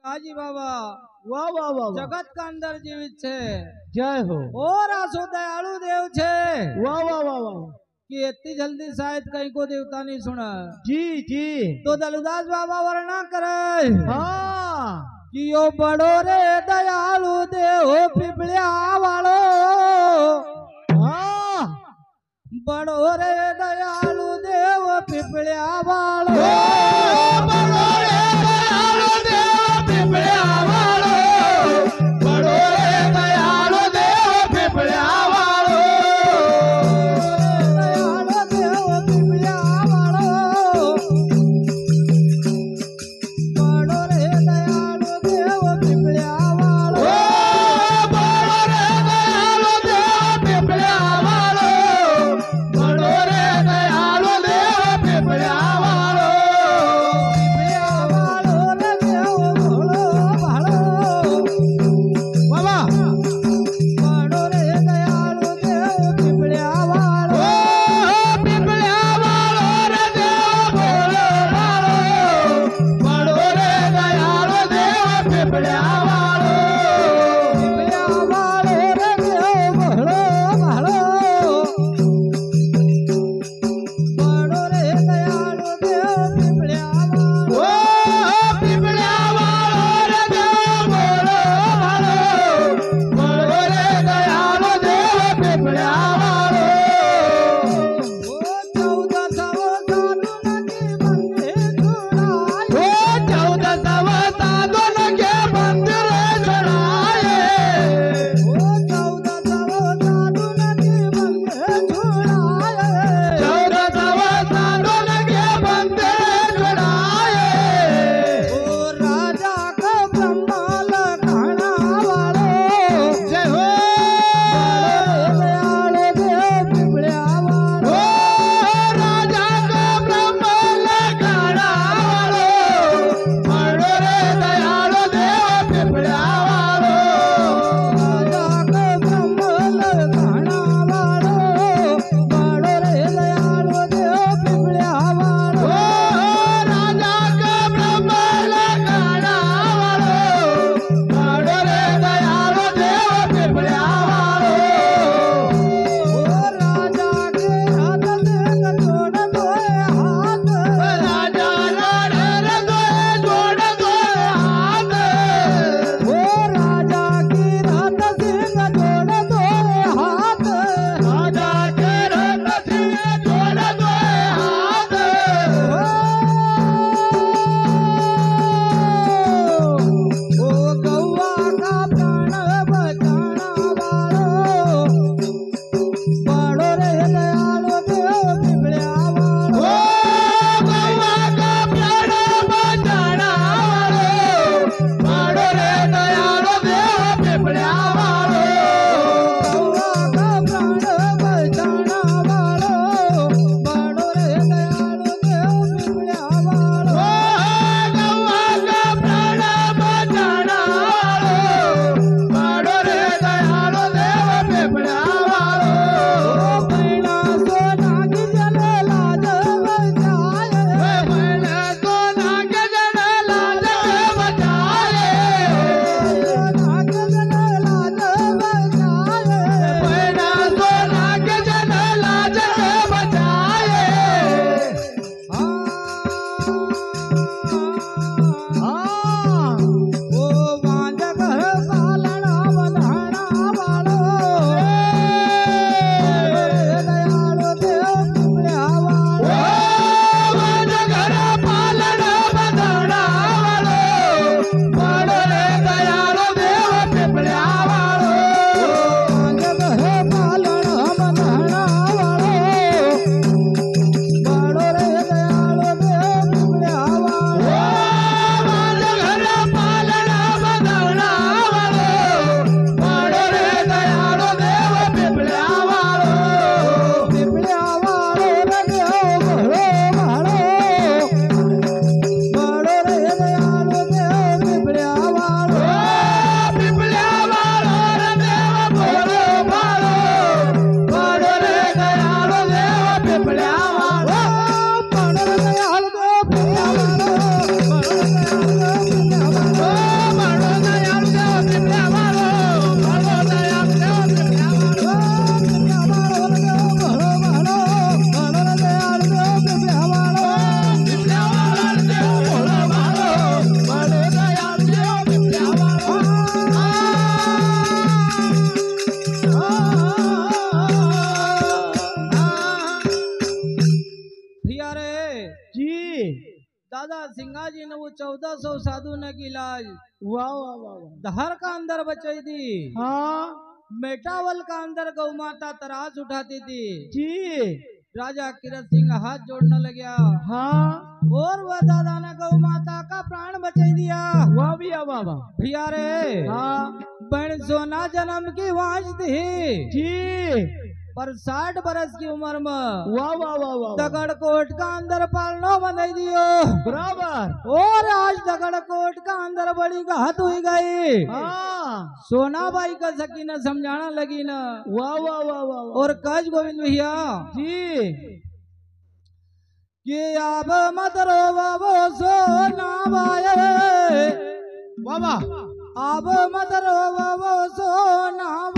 हाजी बाबा वाह वाह वाह वाह। जगत का अंदर जीवित छे जय हो। और आसो दयालु देव छे वाह वाह वाह वाह। कि इतनी जल्दी शायद कहीं को देवता नहीं सुना जी जी। तो दलुदास बाबा वर्णन करे हाँ कि यो बड़ो रे दयालु देव पिपलिया वालो हाँ। बड़ो रे दयालु देव पिपलिया वालो बड़ो रे दयालु देव पिपलिया वालो, बड़ो रे दयालु देव पिपलिया वालो, दयालु देव पिपलिया वालो बड़ो रे दयालु देव पिपलिया वालो बड़ो रे दयालु देव पिपलिया वालो, बड़ो रे दयालु देव पिपलिया वालो। पिताजी ने वो 1400 साधु न की लाज वाह वाह वाह वाह। दहर का अंदर बचाई दी, हाँ मेटावल का अंदर गौ माता तरास उठाती थी। जी राजा किरत सिंह हाथ जोड़ने लगा हाँ और वह दादा ने गौ माता का प्राण बचाई दिया। वाह भैया वाह वाह। भैया रे हाँ बहन सोना जन्म की वांच थी, जी पर 60 बरस की उम्र में वाह वाह वाह वाह। दगड़ कोट का अंदर पालनो बंधाई दियो। बराबर। और आज दगड़ कोट का अंदर बड़ी घात हुई गई। हाँ सोनाबाई का सकी न समझाना लगी न। वाह वाह वाह वाह वाह। और कज गोविंद भैया जी कि अब मत रोवा वो सोनाबाई, वाह वाह। अब मत रोवा वो सोनाबाई,